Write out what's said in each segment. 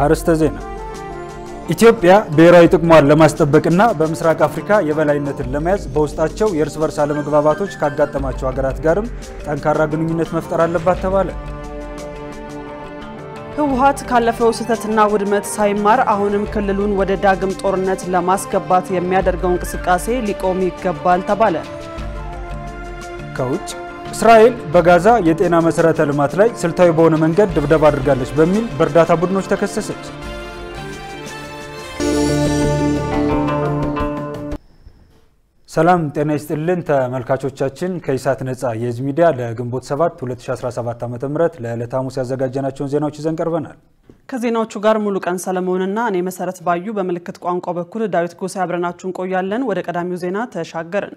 አርስተ ዜና ኢትዮጵያ ብሔራዊ ጥቅሟን ለማስጠበቅና በምስራቅ አፍሪካ የበላይነትን ለመያዝ በውስጣቸው የእርስ በርስ አለመግባባቶች ካጋጠማቸው ሀገራት ጋርም ጠንካራ ግንኙነት መፍጠር አለባት ተባለ። ህወሓት ካለፈው ስህተትና ውድመት ሳይማር አሁንም ክልሉን ወደ ዳግም ጦርነት ለማስገባት የሚያደርገው እንቅስቃሴ ሊቆም ይገባል ተባለ። ከውጭ እስራኤል በጋዛ የጤና መሰረተ ልማት ላይ ስልታዊ በሆነ መንገድ ድብደባ አድርጋለች በሚል በእርዳታ ቡድኖች ተከሰሰች። ሰላም ጤና ይስጥልን ተመልካቾቻችን ከኢሳት ነጻ የህዝብ ሚዲያ ለግንቦት 7 2017 ዓ.ም ለዕለተ ሐሙስ ያዘጋጀናቸውን ዜናዎች ይዘን ቀርበናል። ከዜናዎቹ ጋር ሙሉ ቀን ሰለሞንና እኔ መሰረት ባዩ በመልእክት ቋንቋ በኩል ዳዊት ጎሳ አብረናችሁን ቆያለን። ወደ ቀዳሚው ዜና ተሻገርን።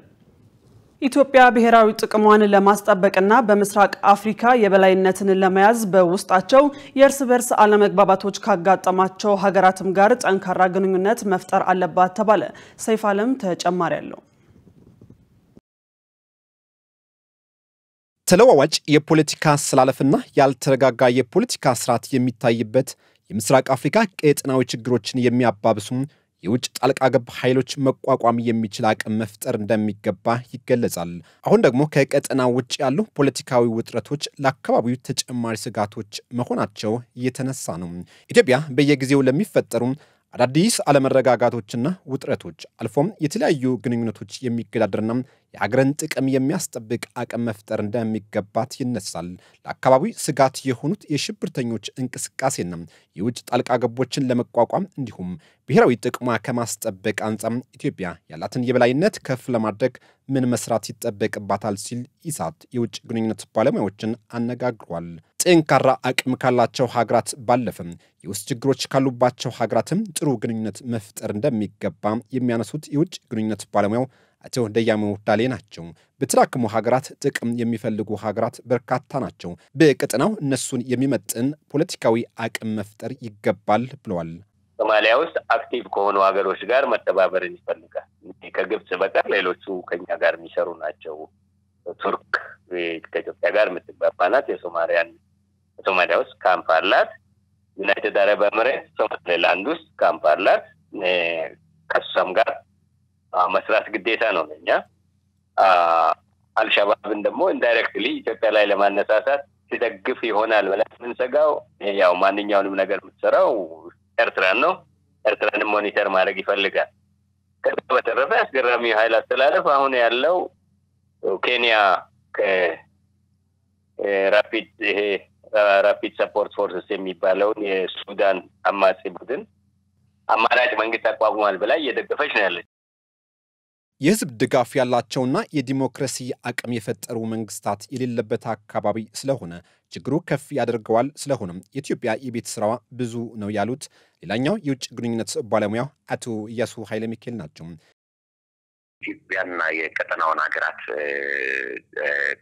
ኢትዮጵያ ብሔራዊ ጥቅሟን ለማስጠበቅና በምስራቅ አፍሪካ የበላይነትን ለመያዝ በውስጣቸው የእርስ በርስ አለመግባባቶች ካጋጠማቸው ሀገራትም ጋር ጠንካራ ግንኙነት መፍጠር አለባት ተባለ። ሰይፍ ዓለም ተጨማሪ ያለው ተለዋዋጭ የፖለቲካ አሰላለፍና ያልተረጋጋ የፖለቲካ ስርዓት የሚታይበት የምስራቅ አፍሪካ ቀጠናዊ ችግሮችን የሚያባብሱ የውጭ ጣልቃ ገብ ኃይሎች መቋቋም የሚችል አቅም መፍጠር እንደሚገባ ይገለጻል። አሁን ደግሞ ከቀጠናው ውጭ ያሉ ፖለቲካዊ ውጥረቶች ለአካባቢው ተጨማሪ ስጋቶች መሆናቸው እየተነሳ ነው። ኢትዮጵያ በየጊዜው ለሚፈጠሩ አዳዲስ አለመረጋጋቶችና ውጥረቶች አልፎም የተለያዩ ግንኙነቶች የሚገዳደርና የሀገርን ጥቅም የሚያስጠብቅ አቅም መፍጠር እንደሚገባት ይነሳል። ለአካባቢው ስጋት የሆኑት የሽብርተኞች እንቅስቃሴና የውጭ ጣልቃ ገቦችን ለመቋቋም እንዲሁም ብሔራዊ ጥቅሟ ከማስጠበቅ አንጻር ኢትዮጵያ ያላትን የበላይነት ከፍ ለማድረግ ምን መስራት ይጠበቅባታል ሲል ኢሳት የውጭ ግንኙነት ባለሙያዎችን አነጋግሯል። ጠንካራ አቅም ካላቸው ሀገራት ባለፈም የውስጥ ችግሮች ካሉባቸው ሀገራትም ጥሩ ግንኙነት መፍጠር እንደሚገባ የሚያነሱት የውጭ ግንኙነት ባለሙያው አቶ ደያሙ ዳሌ ናቸው። በተራከሙ ሀገራት ጥቅም የሚፈልጉ ሀገራት በርካታ ናቸው። በቀጠናው እነሱን የሚመጥን ፖለቲካዊ አቅም መፍጠር ይገባል ብለዋል። ሶማሊያ ውስጥ አክቲቭ ከሆኑ ሀገሮች ጋር መተባበርን ይፈልጋል። ከግብጽ በቀር ሌሎቹ ከኛ ጋር የሚሰሩ ናቸው። ቱርክ ከኢትዮጵያ ጋር የምትግባባናት ሶማሊያ ውስጥ ካምፕ አላት። ዩናይትድ አረብ ኤሚሬትስ ሶማሌላንድ ውስጥ ካምፕ አላት። ከሷም ጋር መስራት ግዴታ ነው ለኛ። አልሻባብን ደግሞ ኢንዳይሬክትሊ ኢትዮጵያ ላይ ለማነሳሳት ሲደግፍ ይሆናል ብለን የምንሰጋው ያው ማንኛውንም ነገር የምትሰራው ኤርትራን ነው። ኤርትራንም ሞኒተር ማድረግ ይፈልጋል። ከዛ በተረፈ አስገራሚ ኃይል አስተላለፍ አሁን ያለው ኬንያ ራፒድ ሰፖርት ፎርስስ የሚባለውን የሱዳን አማጺ ቡድን አማራጭ መንግስት አቋቁሟል ብላ እየደገፈች ነው ያለች። የህዝብ ድጋፍ ያላቸውና የዲሞክራሲ አቅም የፈጠሩ መንግስታት የሌለበት አካባቢ ስለሆነ ችግሩ ከፍ ያደርገዋል። ስለሆነም የኢትዮጵያ የቤት ስራዋ ብዙ ነው ያሉት ሌላኛው የውጭ ግንኙነት ባለሙያው አቶ ኢያሱ ኃይለ ሚካኤል ናቸው። ኢትዮጵያና የቀጠናውን ሀገራት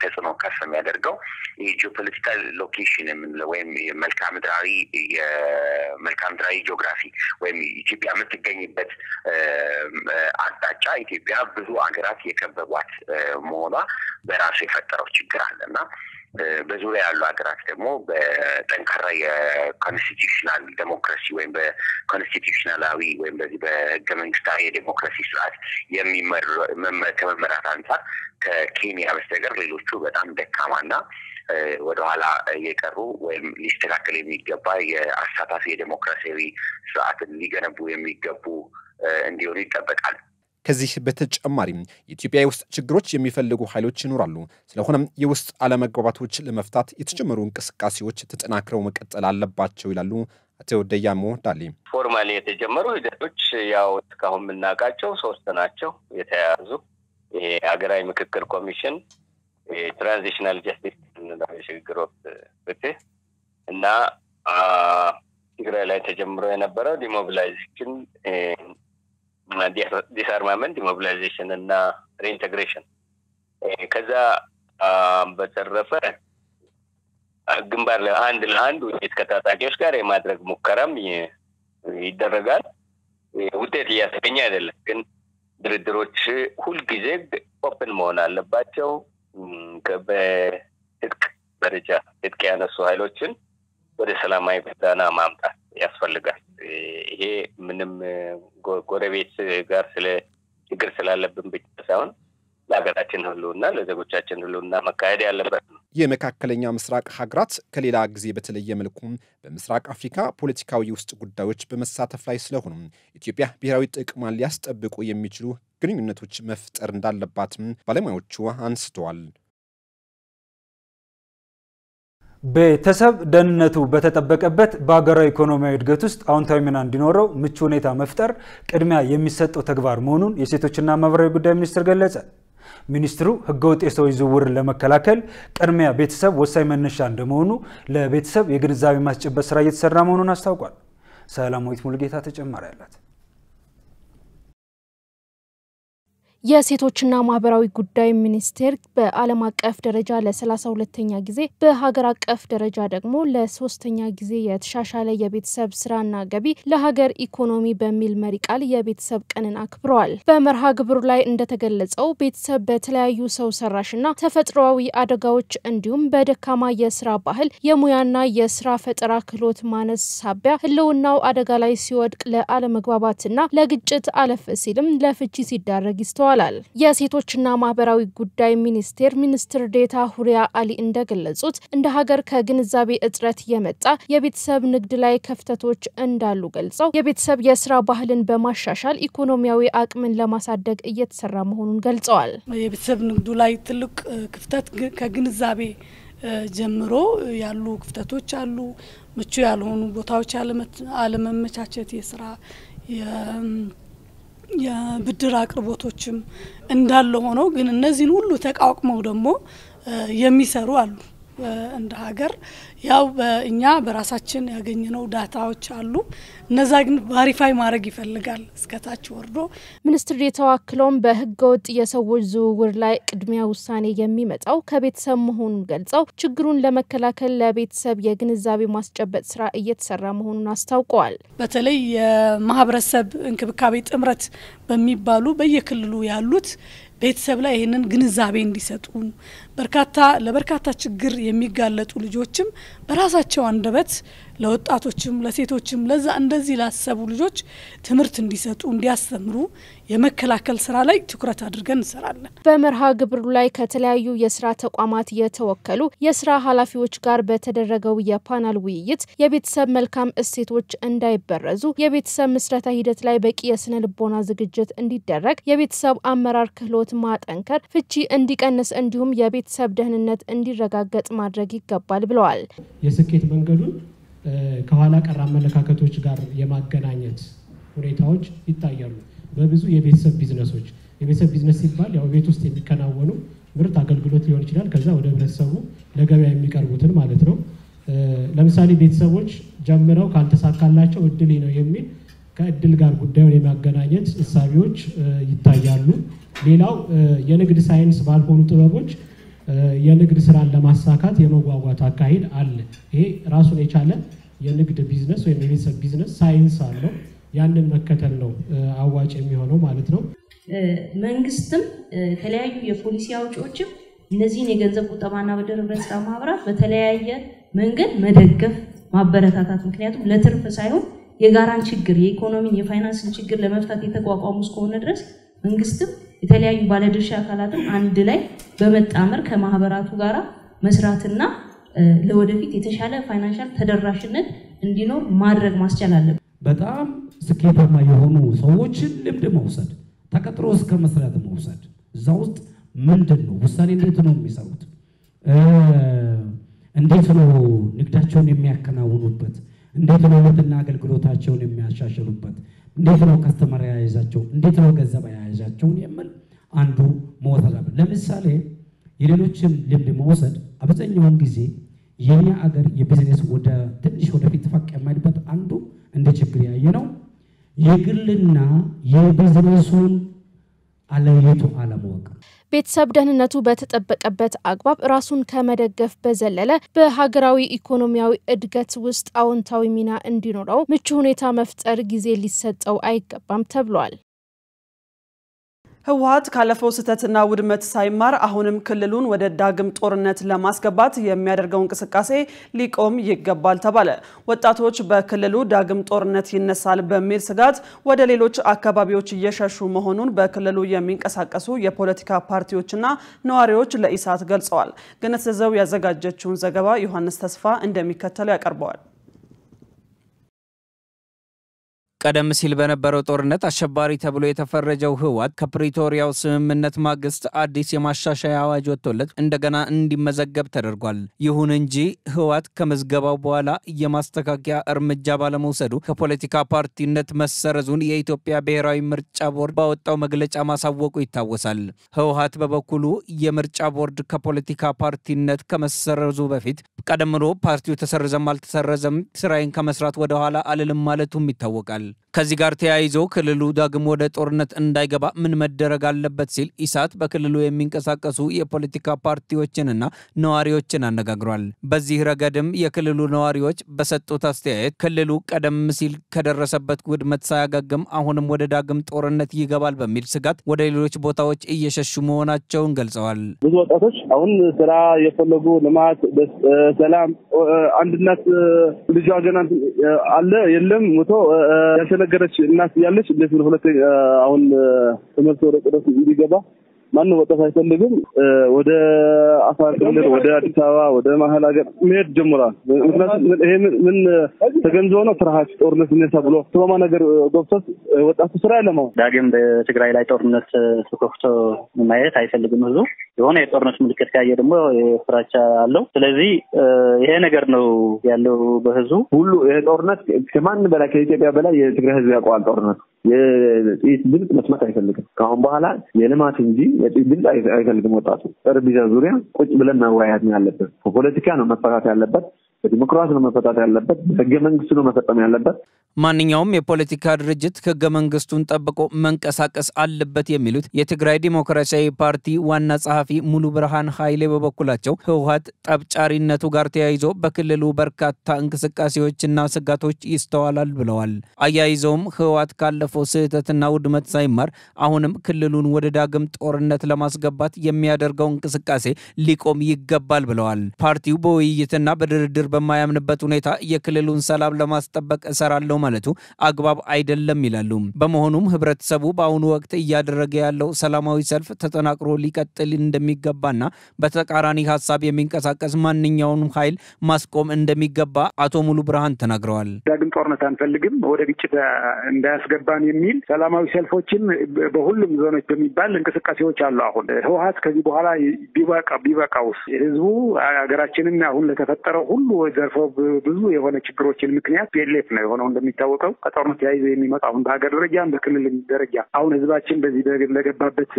ተጽዕኖ ከፍ የሚያደርገው የጂኦፖለቲካል ሎኬሽን የምንለው ወይም የመልክዓ ምድራዊ ጂኦግራፊ ወይም ኢትዮጵያ የምትገኝበት አቅጣጫ ኢትዮጵያ ብዙ ሀገራት የከበቧት መሆኗ በራሱ የፈጠረው ችግር አለና በዙሪያ ያሉ ሀገራት ደግሞ በጠንካራ የኮንስቲቱሽናል ዴሞክራሲ ወይም በኮንስቲቱሽናላዊ ወይም በዚህ በህገ መንግስታዊ የዴሞክራሲ ስርዓት ከመመራት አንጻር ከኬንያ በስተቀር ሌሎቹ በጣም ደካማና ወደኋላ የቀሩ ወይም ሊስተካከል የሚገባ የአሳታፊ የዴሞክራሲያዊ ስርዓትን ሊገነቡ የሚገቡ እንዲሆኑ ይጠበቃል። ከዚህ በተጨማሪም የኢትዮጵያ ውስጥ ችግሮች የሚፈልጉ ኃይሎች ይኖራሉ። ስለሆነም የውስጥ አለመግባባቶች ለመፍታት የተጀመሩ እንቅስቃሴዎች ተጠናክረው መቀጠል አለባቸው ይላሉ አቶ ደያሙ ዳሌ። ፎርማሊ የተጀመሩ ሂደቶች ያው እስካሁን የምናውቃቸው 3 ናቸው የተያዙ። ይሄ ሀገራዊ ምክክር ኮሚሽን፣ ትራንዚሽናል ጀስቲስ ሽግግር ፍትህ እና ትግራይ ላይ ተጀምሮ የነበረው ዲሞቢላይዜሽን ዲስአርማመንት ዲሞቢላይዜሽን እና ሪኢንቴግሬሽን። ከዛ በተረፈ ግንባር ለአንድ ውይይት ከታጣቂዎች ጋር የማድረግ ሙከራም ይደረጋል። ውጤት እያስገኘ አይደለም፣ ግን ድርድሮች ሁልጊዜ ኦፕን መሆን አለባቸው። በትጥቅ ደረጃ ትጥቅ ያነሱ ኃይሎችን ወደ ሰላማዊ ጎዳና ማምጣት ያስፈልጋል። ይሄ ምንም ጎረቤት ጋር ስለ ችግር ስላለብን ብቻ ሳይሆን ለሀገራችን ሁሉና ለዜጎቻችን ሁሉና መካሄድ ያለበት ነው። የመካከለኛ ምስራቅ ሀገራት ከሌላ ጊዜ በተለየ መልኩ በምስራቅ አፍሪካ ፖለቲካዊ ውስጥ ጉዳዮች በመሳተፍ ላይ ስለሆኑ ኢትዮጵያ ብሔራዊ ጥቅሟን ሊያስጠብቁ የሚችሉ ግንኙነቶች መፍጠር እንዳለባትም ባለሙያዎቹ አንስተዋል። ቤተሰብ ደህንነቱ በተጠበቀበት በአገራዊ ኢኮኖሚያዊ እድገት ውስጥ አዎንታዊ ሚና እንዲኖረው ምቹ ሁኔታ መፍጠር ቅድሚያ የሚሰጠው ተግባር መሆኑን የሴቶችና ማህበራዊ ጉዳይ ሚኒስቴር ገለጸ። ሚኒስትሩ ህገወጥ የሰዎች ዝውውርን ለመከላከል ቅድሚያ ቤተሰብ ወሳኝ መነሻ እንደመሆኑ ለቤተሰብ የግንዛቤ ማስጨበጥ ስራ እየተሰራ መሆኑን አስታውቋል። ሰላማዊት ሙሉጌታ ተጨማሪ አላት። የሴቶችና ማህበራዊ ጉዳይ ሚኒስቴር በዓለም አቀፍ ደረጃ ለ32ኛ ጊዜ በሀገር አቀፍ ደረጃ ደግሞ ለ3ኛ ጊዜ የተሻሻለ የቤተሰብ ስራና ገቢ ለሀገር ኢኮኖሚ በሚል መሪ ቃል የቤተሰብ ቀንን አክብረዋል። በመርሃ ግብሩ ላይ እንደተገለጸው ቤተሰብ በተለያዩ ሰው ሰራሽና ተፈጥሯዊ አደጋዎች እንዲሁም በደካማ የስራ ባህል የሙያና የስራ ፈጠራ ክህሎት ማነስ ሳቢያ ህልውናው አደጋ ላይ ሲወድቅ ለአለመግባባትና ለግጭት አለፍ ሲልም ለፍቺ ሲዳረግ ይስተዋል። የሴቶችና ማህበራዊ ጉዳይ ሚኒስቴር ሚኒስትር ዴታ ሁሪያ አሊ እንደገለጹት እንደ ሀገር ከግንዛቤ እጥረት የመጣ የቤተሰብ ንግድ ላይ ክፍተቶች እንዳሉ ገልጸው የቤተሰብ የስራ ባህልን በማሻሻል ኢኮኖሚያዊ አቅምን ለማሳደግ እየተሰራ መሆኑን ገልጸዋል። የቤተሰብ ንግዱ ላይ ትልቅ ክፍተት ከግንዛቤ ጀምሮ ያሉ ክፍተቶች አሉ። ምቹ ያልሆኑ ቦታዎች አለመመቻቸት፣ የስራ የብድር አቅርቦቶችም እንዳለ ሆኖ ግን እነዚህን ሁሉ ተቃውመው ደግሞ የሚሰሩ አሉ። እንደ ሀገር ያው በእኛ በራሳችን ያገኘነው ዳታዎች አሉ። እነዛ ግን ቫሪፋይ ማድረግ ይፈልጋል እስከታች ወርዶ። ሚኒስትር ዴታው አክለውም በህገወጥ የሰዎች ዝውውር ላይ ቅድሚያ ውሳኔ የሚመጣው ከቤተሰብ መሆኑን ገልጸው ችግሩን ለመከላከል ለቤተሰብ የግንዛቤ ማስጨበጥ ስራ እየተሰራ መሆኑን አስታውቀዋል። በተለይ የማህበረሰብ እንክብካቤ ጥምረት በሚባሉ በየክልሉ ያሉት ቤተሰብ ላይ ይሄንን ግንዛቤ እንዲሰጡ ለበርካታ ችግር የሚጋለጡ ልጆችም በራሳቸው አንደበት ለወጣቶችም ለሴቶችም ለዛ እንደዚህ ላሰቡ ልጆች ትምህርት እንዲሰጡ እንዲያስተምሩ የመከላከል ስራ ላይ ትኩረት አድርገን እንሰራለን። በመርሃ ግብሩ ላይ ከተለያዩ የስራ ተቋማት የተወከሉ የስራ ኃላፊዎች ጋር በተደረገው የፓናል ውይይት የቤተሰብ መልካም እሴቶች እንዳይበረዙ የቤተሰብ ምስረታ ሂደት ላይ በቂ የስነ ልቦና ዝግጅት እንዲደረግ የቤተሰብ አመራር ክህሎት ማጠንከር ፍቺ እንዲቀንስ እንዲሁም የቤተሰብ ደህንነት እንዲረጋገጥ ማድረግ ይገባል ብለዋል። የስኬት መንገዱን ከኋላ ቀር አመለካከቶች ጋር የማገናኘት ሁኔታዎች ይታያሉ። በብዙ የቤተሰብ ቢዝነሶች የቤተሰብ ቢዝነስ ሲባል ያው ቤት ውስጥ የሚከናወኑ ምርት አገልግሎት ሊሆን ይችላል። ከዛ ወደ ህብረተሰቡ ለገበያ የሚቀርቡትን ማለት ነው። ለምሳሌ ቤተሰቦች ጀምረው ካልተሳካላቸው እድል ነው የሚል ከእድል ጋር ጉዳዩን የሚያገናኘት እሳቤዎች ይታያሉ። ሌላው የንግድ ሳይንስ ባልሆኑ ጥበቦች የንግድ ስራን ለማሳካት የመጓጓት አካሄድ አለ። ይሄ ራሱን የቻለ የንግድ ቢዝነስ ወይም የቤተሰብ ቢዝነስ ሳይንስ አለው። ያንን መከተል ነው አዋጭ የሚሆነው ማለት ነው። መንግስትም የተለያዩ የፖሊሲ አውጪዎችም እነዚህን የገንዘብ ቁጠባና ብድር ህብረት ስራ ማህበራት በተለያየ መንገድ መደገፍ ማበረታታት፣ ምክንያቱም ለትርፍ ሳይሆን የጋራን ችግር የኢኮኖሚን የፋይናንስን ችግር ለመፍታት የተቋቋሙ እስከሆነ ድረስ መንግስትም የተለያዩ ባለድርሻ አካላትም አንድ ላይ በመጣመር ከማህበራቱ ጋራ መስራትና ለወደፊት የተሻለ ፋይናንሻል ተደራሽነት እንዲኖር ማድረግ ማስቻል አለበት። በጣም ስኬታማ የሆኑ ሰዎችን ልምድ መውሰድ፣ ተቀጥሮ እስከ መስራት መውሰድ፣ እዛ ውስጥ ምንድነው ውሳኔ እንዴት ነው የሚሰሩት፣ እንዴት ነው ንግዳቸውን የሚያከናውኑበት፣ እንዴት ነው ምርትና አገልግሎታቸውን የሚያሻሽሉበት፣ እንዴት ነው ከስተመር ያያዛቸው፣ እንዴት ነው ገንዘብ ያያዛቸውን የሚል አንዱ መወሰድ አለ። ለምሳሌ የሌሎችን ልምድ መውሰድ አብዛኛውን ጊዜ የኛ አገር የቢዝነስ ወደ ትንሽ ወደፊት ተፈቅ የማይልበት አንዱ እንደ ችግር ያየነው የግልና የቢዝነሱን አለየቱ አለማወቅ። ቤተሰብ ደህንነቱ በተጠበቀበት አግባብ ራሱን ከመደገፍ በዘለለ በሀገራዊ ኢኮኖሚያዊ እድገት ውስጥ አዎንታዊ ሚና እንዲኖረው ምቹ ሁኔታ መፍጠር ጊዜ ሊሰጠው አይገባም ተብሏል። ህወሓት ካለፈው ስህተትና ውድመት ሳይማር አሁንም ክልሉን ወደ ዳግም ጦርነት ለማስገባት የሚያደርገው እንቅስቃሴ ሊቆም ይገባል ተባለ። ወጣቶች በክልሉ ዳግም ጦርነት ይነሳል በሚል ስጋት ወደ ሌሎች አካባቢዎች እየሸሹ መሆኑን በክልሉ የሚንቀሳቀሱ የፖለቲካ ፓርቲዎችና ነዋሪዎች ለኢሳት ገልጸዋል። ገነት ዘዘው ያዘጋጀችውን ዘገባ ዮሐንስ ተስፋ እንደሚከተለው ያቀርበዋል። ቀደም ሲል በነበረው ጦርነት አሸባሪ ተብሎ የተፈረጀው ህወሓት ከፕሪቶሪያው ስምምነት ማግስት አዲስ የማሻሻያ አዋጅ ወጥቶለት እንደገና እንዲመዘገብ ተደርጓል። ይሁን እንጂ ህወሓት ከመዝገባው በኋላ የማስተካከያ እርምጃ ባለመውሰዱ ከፖለቲካ ፓርቲነት መሰረዙን የኢትዮጵያ ብሔራዊ ምርጫ ቦርድ ባወጣው መግለጫ ማሳወቁ ይታወሳል። ህወሓት በበኩሉ የምርጫ ቦርድ ከፖለቲካ ፓርቲነት ከመሰረዙ በፊት ቀደም ብሎ ፓርቲው ተሰረዘም አልተሰረዘም ስራዬን ከመስራት ወደ ኋላ አልልም ማለቱም ይታወቃል። ከዚህ ጋር ተያይዞ ክልሉ ዳግም ወደ ጦርነት እንዳይገባ ምን መደረግ አለበት ሲል ኢሳት በክልሉ የሚንቀሳቀሱ የፖለቲካ ፓርቲዎችንና ነዋሪዎችን አነጋግሯል። በዚህ ረገድም የክልሉ ነዋሪዎች በሰጡት አስተያየት ክልሉ ቀደም ሲል ከደረሰበት ውድመት ሳያገግም አሁንም ወደ ዳግም ጦርነት ይገባል በሚል ስጋት ወደ ሌሎች ቦታዎች እየሸሹ መሆናቸውን ገልጸዋል። ብዙ ወጣቶች አሁን ስራ የፈለጉ ልማት፣ ሰላም፣ አንድነት ልጅ ገና አለ የለም ሞቶ ያሸነገረች እናት ያለች እንደዚህ ነው። ሁለተኛ አሁን ትምህርት ወደ ቅርስ እንዲገባ ማንንም ወጣት አይፈልግም። ወደ አፋር ክልል፣ ወደ አዲስ አበባ፣ ወደ መሀል ሀገር መሄድ ጀምሯል። ምክንያቱም ይሄ ምን ተገንዝቦ ነው ፍርሃት ጦርነት ይነሳ ብሎ ተማማ ነገር ገብቶት ወጣቱ ስራ ያለማው ዳግም በትግራይ ላይ ጦርነት ተከፍቶ ማየት አይፈልግም። ህዝቡ የሆነ የጦርነት ምልክት ካየ ደግሞ ፍራቻ አለው። ስለዚህ ይሄ ነገር ነው ያለው በህዝቡ ሁሉ። ይሄ ጦርነት ከማን በላይ ከኢትዮጵያ በላይ የትግራይ ህዝብ ያውቀዋል። ጦርነት የጥይት ድምፅ መስማት አይፈልግም። ከአሁን በኋላ የልማት እንጂ የጥይት ድምፅ አይፈልግም። ወጣቱ ጠረጴዛ ዙሪያ ቁጭ ብለን መወያየት ነው ያለበት። በፖለቲካ ነው መፈታት ያለበት፣ በዲሞክራሲ ነው መፈታት ያለበት፣ በህገ መንግስቱ ነው መፈጸም ያለበት። ማንኛውም የፖለቲካ ድርጅት ህገ መንግስቱን ጠብቆ መንቀሳቀስ አለበት የሚሉት የትግራይ ዲሞክራሲያዊ ፓርቲ ዋና ጸሐፊ ሙሉ ብርሃን ኃይሌ በበኩላቸው ህወሓት ጠብጫሪነቱ ጋር ተያይዞ በክልሉ በርካታ እንቅስቃሴዎችና ስጋቶች ይስተዋላል ብለዋል። አያይዘውም ህወሓት ካለፈው ስህተትና ውድመት ሳይማር አሁንም ክልሉን ወደ ዳግም ጦርነት ለማስገባት የሚያደርገው እንቅስቃሴ ሊቆም ይገባል ብለዋል። ፓርቲው በውይይትና በድርድር በማያምንበት ሁኔታ የክልሉን ሰላም ለማስጠበቅ እሰራለሁ ማለቱ አግባብ አይደለም ይላሉ። በመሆኑም ህብረተሰቡ በአሁኑ ወቅት እያደረገ ያለው ሰላማዊ ሰልፍ ተጠናክሮ ሊቀጥል እንደሚገባና በተቃራኒ ሐሳብ የሚንቀሳቀስ ማንኛውንም ኃይል ማስቆም እንደሚገባ አቶ ሙሉ ብርሃን ተናግረዋል። ዳግም ጦርነት አንፈልግም፣ ወደ ግጭት እንዳያስገባን የሚል ሰላማዊ ሰልፎችን በሁሉም ዞኖች በሚባል እንቅስቃሴዎች አሉ። አሁን ህወሓት ከዚህ በኋላ ቢበቃውስ ህዝቡ ሀገራችንን አሁን ለተፈጠረው ሁሉ ዘርፈ ብዙ የሆነ ችግሮችን ምክንያት ፒኤልኤፍ ነው የሆነው። እንደሚታወቀው ከጦርነት ተያይዞ የሚመጣ አሁን በሀገር ደረጃ በክልል ደረጃ አሁን ህዝባችን በዚህ ለገባበት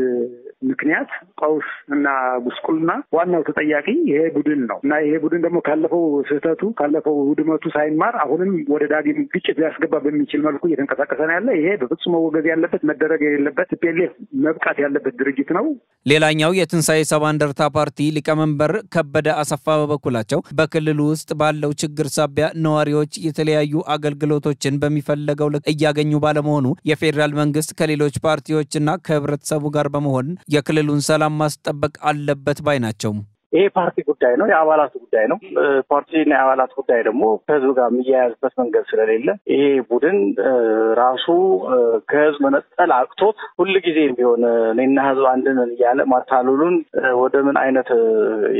ምክንያት ቀውስ እና ጉስቁልና ዋናው ተጠያቂ ይሄ ቡድን ነው እና ይሄ ቡድን ደግሞ ካለፈው ስህተቱ ካለፈው ውድመቱ ሳይማር አሁንም ወደ ዳግም ግጭት ሊያስገባ በሚችል መልኩ እየተንቀሳቀሰ ነው ያለ። ይሄ በፍጹም መወገዝ ያለበት መደረግ የሌለበት ፒኤልኤፍ መብቃት ያለበት ድርጅት ነው። ሌላኛው የትንሳኤ ሰባ እንደርታ ፓርቲ ሊቀመንበር ከበደ አሰፋ በበኩላቸው በክልሉ ውስጥ ባለው ችግር ሳቢያ ነዋሪዎች የተለያዩ አገልግሎቶችን በሚፈለገው ልክ እያገኙ ባለመሆኑ የፌደራል መንግስት ከሌሎች ፓርቲዎችና ከህብረተሰቡ ጋር በመሆን የክልሉን ሰላም ማስጠበቅ አለበት ባይ ናቸው። ይሄ ፓርቲ ጉዳይ ነው፣ የአባላቱ ጉዳይ ነው። ፓርቲና የአባላት ጉዳይ ደግሞ ከህዝብ ጋር የሚያያዝበት መንገድ ስለሌለ ይሄ ቡድን ራሱ ከህዝብ መነጠል አቅቶት ሁልጊዜ ቢሆን እኔና ህዝብ አንድ ነን እያለ ማታለሉን ወደ ምን አይነት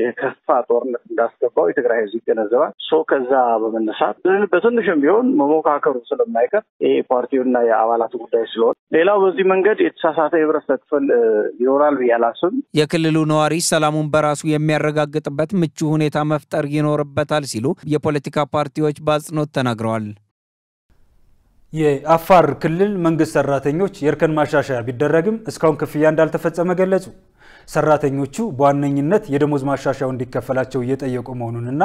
የከፋ ጦርነት እንዳስገባው የትግራይ ህዝብ ይገነዘባል። ከዛ በመነሳት በትንሽም ቢሆን መሞካከሩ ስለማይቀር ይሄ ፓርቲውና የአባላቱ ጉዳይ ስለሆነ ሌላው በዚህ መንገድ የተሳሳተ የህብረተሰብ ክፍል ይኖራል ብዬ አላስብም። የክልሉ ነዋሪ ሰላሙን በራሱ የሚያረጋግጥበት ምቹ ሁኔታ መፍጠር ይኖርበታል ሲሉ የፖለቲካ ፓርቲዎች በአጽንኦት ተናግረዋል። የአፋር ክልል መንግስት ሰራተኞች የእርከን ማሻሻያ ቢደረግም እስካሁን ክፍያ እንዳልተፈጸመ ገለጹ። ሰራተኞቹ በዋነኝነት የደሞዝ ማሻሻያው እንዲከፈላቸው እየጠየቁ መሆኑንና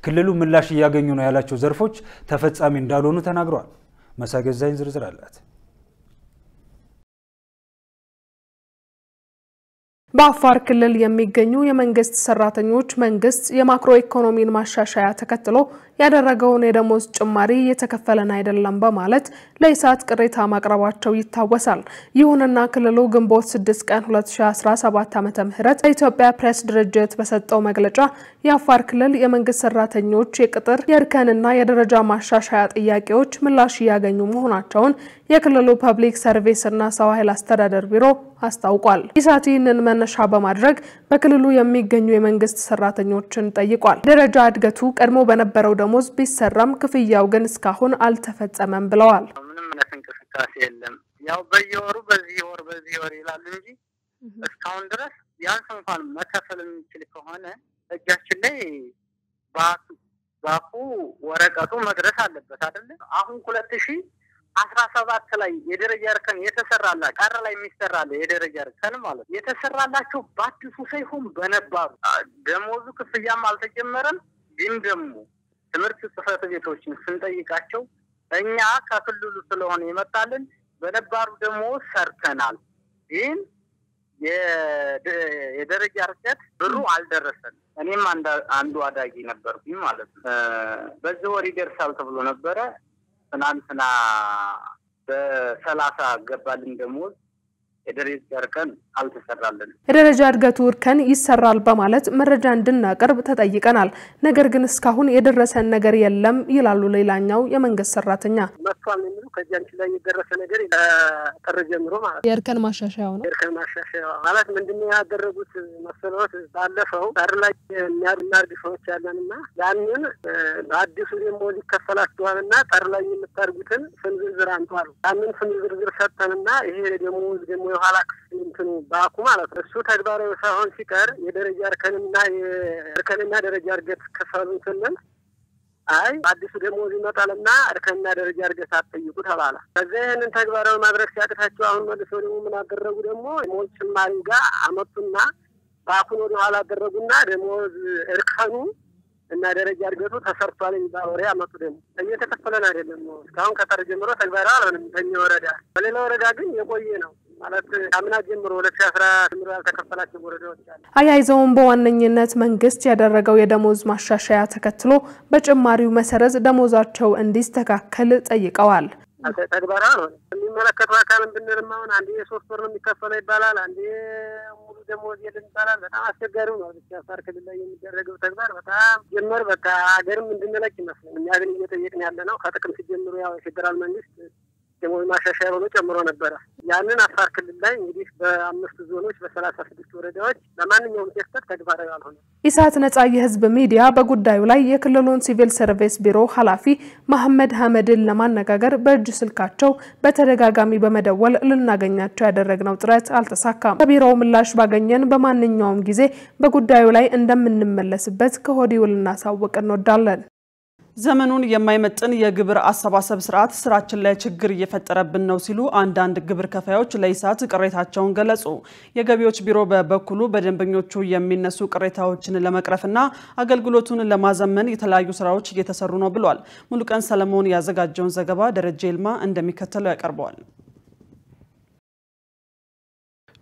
ክልሉ ምላሽ እያገኙ ነው ያላቸው ዘርፎች ተፈጻሚ እንዳልሆኑ ተናግረዋል። መሳገዛኝ ዝርዝር አላት። በአፋር ክልል የሚገኙ የመንግስት ሰራተኞች መንግስት የማክሮ ኢኮኖሚን ማሻሻያ ተከትሎ ያደረገውን የደሞዝ ጭማሪ የተከፈለን አይደለም በማለት ለኢሳት ቅሬታ ማቅረባቸው ይታወሳል። ይሁንና ክልሉ ግንቦት 6 ቀን 2017 ዓ.ም በኢትዮጵያ ፕሬስ ድርጅት በሰጠው መግለጫ የአፋር ክልል የመንግስት ሰራተኞች የቅጥር የእርከንና የደረጃ ማሻሻያ ጥያቄዎች ምላሽ ያገኙ መሆናቸውን የክልሉ ፐብሊክ ሰርቪስና ሰው ኃይል አስተዳደር ቢሮ አስታውቋል። ኢሳት ይህንን መነሻ በማድረግ በክልሉ የሚገኙ የመንግስት ሰራተኞችን ጠይቋል። ደረጃ እድገቱ ቀድሞ በነበረው ደሞዝ ቢሰራም ክፍያው ግን እስካሁን አልተፈጸመም ብለዋል። ምንም እንቅስቃሴ የለም። ያው በየወሩ በዚህ ወር ይላሉ እንጂ እስካሁን ድረስ ቢያንስ እንኳን መከፈል የሚችል ከሆነ እጃችን ላይ ባኩ ወረቀቱ መድረስ አለበት አይደል? አሁን 2017 ላይ የደረጃ እርከን የተሰራላቸው ቀረ ላይ የሚሰራለ የደረጃ እርከን ማለት የተሰራላቸው በአዲሱ ሳይሆን በነባሩ ደሞዙ ክፍያም አልተጀመረም። ግን ደግሞ ትምህርት ጽሕፈት ቤቶችን ስንጠይቃቸው እኛ ከክልሉ ስለሆነ ይመጣልን በነባሩ ደሞዝ ሰርተናል፣ ግን የደረጃ እርከን ብሩ አልደረሰም። እኔም አንዱ አዳጊ ነበርኩኝ ማለት ነው። በዚህ ወር ይደርሳል ተብሎ ነበረ። ትናንትና በ30 ገባልን ደሞዝ የደረጃ እርከን አልተሰራልን። የደረጃ እድገቱ እርከን ይሰራል በማለት መረጃ እንድናቀርብ ተጠይቀናል። ነገር ግን እስካሁን የደረሰን ነገር የለም ይላሉ ሌላኛው የመንግስት ሰራተኛ። መጥቷል የሚሉ ከጃንቺ ላይ የደረሰ ነገር ጥር ጀምሮ ማለት የእርከን ማሻሻያው ነው። የእርከን ማሻሻያው ማለት ምንድነው ያደረጉት መሰረት ባለፈው ጥር ላይ የሚያድናርግ ሰዎች ያለንና ያንን በአዲሱ ደሞዝ ይከፈላችኋልና ጥር ላይ የምታርጉትን ስም ዝርዝር አንቷል። ያንን ስም ዝርዝር ሰጠንና ይሄ ደሞዝ ደግሞ የኋላ እንትኑ ባኩ ማለት ነው። እሱ ተግባራዊ ሳይሆን ሲቀር የደረጃ እርከንና ደረጃ እድገት ከፈሉን ስንል አይ አዲሱ ደሞዝ ይመጣልና እርከንና ደረጃ እድገት አትጠይቁ ተባለ። ከዛ ይሄንን ተግባራዊ ማድረግ ሲያቅታቸው አሁን መልሰው ደግሞ ምን አደረጉ? ደግሞ ደሞዝ ጭማሪ ጋር አመጡና ባኩን ወደ ኋላ አደረጉና ደሞዝ እርከኑ እና ደረጃ እድገቱ ተሰርቷል የሚባል ወሬ አመጡ። ደግሞ እየተከፈለን አይደለም ነው እስካሁን ከጥር ጀምሮ ተግባራዊ አልሆነም። በእኛ ወረዳ በሌላ ወረዳ ግን የቆየ ነው ማለት አምና ጀምሮ 2010 ጀምሮ ያልተከፈላቸው ወረዳዎች አሉ። አያይዘውም በዋነኝነት መንግስት ያደረገው የደሞዝ ማሻሻያ ተከትሎ በጭማሪው መሰረት ደሞዛቸው እንዲስተካከል ጠይቀዋል። ተግባራዊ አልሆነም። የሚመለከተው አካል ብንልም አሁን አንዴ 3 ወር ነው የሚከፈለው ይባላል፣ አንዴ ሙሉ ደሞዝ የለም ይባላል። በጣም አስቸጋሪ ነው። ብቻ አፋር ክልል ላይ የሚደረገው ተግባር በጣም ጀመር በቃ ሀገርም እንድንለቅ ይመስላል። እኛ ግን እየጠየቅን ያለ ነው ከጥቅም ሲጀምሩ ያው የፌደራል መንግስት ደሞዝ ማሻሻያ ሆኖ ጨምሮ ነበር። ያንን አፋር ክልል ላይ እንግዲህ በ5 ዞኖች በ36 ወረዳዎች ለማንኛውም ሴክተር ተግባራዊ አልሆነም። ኢሳት ነጻ የህዝብ ሚዲያ በጉዳዩ ላይ የክልሉን ሲቪል ሰርቪስ ቢሮ ኃላፊ መሐመድ ሐመድን ለማነጋገር በእጅ ስልካቸው በተደጋጋሚ በመደወል ልናገኛቸው ያደረግነው ጥረት አልተሳካም። ከቢሮው ምላሽ ባገኘን በማንኛውም ጊዜ በጉዳዩ ላይ እንደምንመለስበት ከወዲሁ ልናሳውቅ እንወዳለን። ዘመኑን የማይመጥን የግብር አሰባሰብ ስርዓት ስራችን ላይ ችግር እየፈጠረብን ነው ሲሉ አንዳንድ ግብር ከፋዮች ለኢሳት ቅሬታቸውን ገለጹ። የገቢዎች ቢሮ በበኩሉ በደንበኞቹ የሚነሱ ቅሬታዎችን ለመቅረፍና አገልግሎቱን ለማዘመን የተለያዩ ስራዎች እየተሰሩ ነው ብሏል። ሙሉቀን ሰለሞን ያዘጋጀውን ዘገባ ደረጀ ይልማ እንደሚከተለው ያቀርበዋል።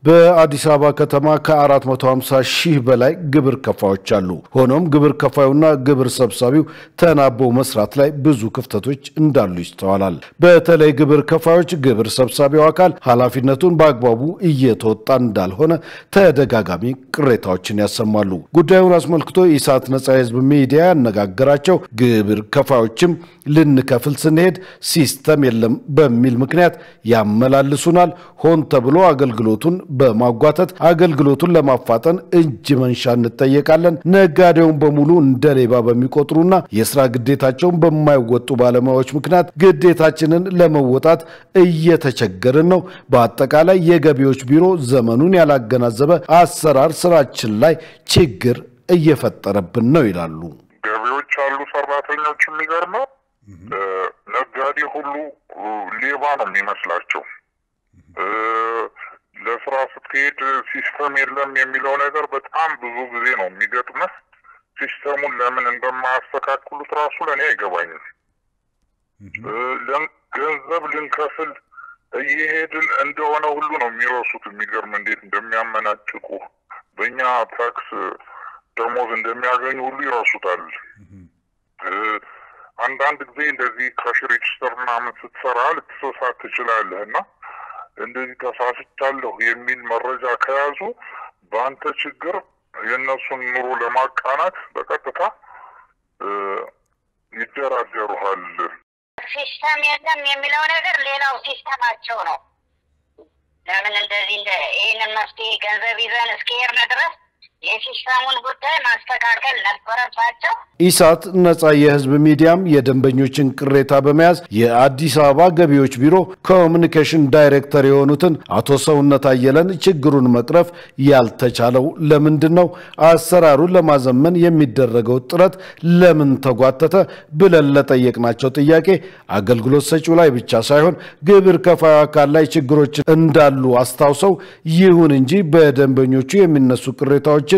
በአዲስ አበባ ከተማ ከ450 ሺህ በላይ ግብር ከፋዮች አሉ። ሆኖም ግብር ከፋዩና ግብር ሰብሳቢው ተናበው መስራት ላይ ብዙ ክፍተቶች እንዳሉ ይስተዋላል። በተለይ ግብር ከፋዮች ግብር ሰብሳቢው አካል ኃላፊነቱን በአግባቡ እየተወጣ እንዳልሆነ ተደጋጋሚ ቅሬታዎችን ያሰማሉ። ጉዳዩን አስመልክቶ ኢሳት ነጻ የህዝብ ሚዲያ ያነጋገራቸው ግብር ከፋዮችም ልንከፍል ስንሄድ ሲስተም የለም በሚል ምክንያት ያመላልሱናል፣ ሆን ተብሎ አገልግሎቱን በማጓተት አገልግሎቱን ለማፋጠን እጅ መንሻ እንጠየቃለን፣ ነጋዴውን በሙሉ እንደ ሌባ በሚቆጥሩና የሥራ ግዴታቸውን በማይወጡ ባለሙያዎች ምክንያት ግዴታችንን ለመወጣት እየተቸገርን ነው። በአጠቃላይ የገቢዎች ቢሮ ዘመኑን ያላገናዘበ አሰራር ስራችን ላይ ችግር እየፈጠረብን ነው ይላሉ። ገቢዎች አሉ ሰራተኞች የሚገርመው ነጋዴ ሁሉ ሌባ ነው የሚመስላቸው። ለስራ ስትሄድ ሲስተም የለም የሚለው ነገር በጣም ብዙ ጊዜ ነው የሚገጥመው። ሲስተሙን ለምን እንደማያስተካክሉት ራሱ ለኔ አይገባኝም። ገንዘብ ልንከፍል እየሄድን እንደሆነ ሁሉ ነው የሚረሱት። የሚገርም እንዴት እንደሚያመናጭቁ በእኛ ታክስ ደሞዝ እንደሚያገኙ ሁሉ ይረሱታል። አንዳንድ ጊዜ እንደዚህ ካሽ ሬጅስተር ምናምን ስትሰራ ልትሳሳት ትችላለህ እና እንደዚህ ተሳስቻለሁ የሚል መረጃ ከያዙ በአንተ ችግር የእነሱን ኑሮ ለማቃናት በቀጥታ ይደራደሩሃል። ሲስተም የለም የሚለው ነገር ሌላው ሲስተማቸው ነው። ለምን እንደዚህ ይህንን መፍትሄ ገንዘብ ይዘን እስከሄድን ድረስ የሲስተሙን ጉዳይ ማስተካከል ነበረባቸው። ኢሳት ነጻ የህዝብ ሚዲያም የደንበኞችን ቅሬታ በመያዝ የአዲስ አበባ ገቢዎች ቢሮ ኮሙኒኬሽን ዳይሬክተር የሆኑትን አቶ ሰውነት አየለን ችግሩን መቅረፍ ያልተቻለው ለምንድነው? አሰራሩን ለማዘመን የሚደረገው ጥረት ለምን ተጓተተ ብለን ለጠየቅናቸው ጥያቄ አገልግሎት ሰጪው ላይ ብቻ ሳይሆን ግብር ከፋዩ አካል ላይ ችግሮች እንዳሉ አስታውሰው ይሁን እንጂ በደንበኞቹ የሚነሱ ቅሬታዎች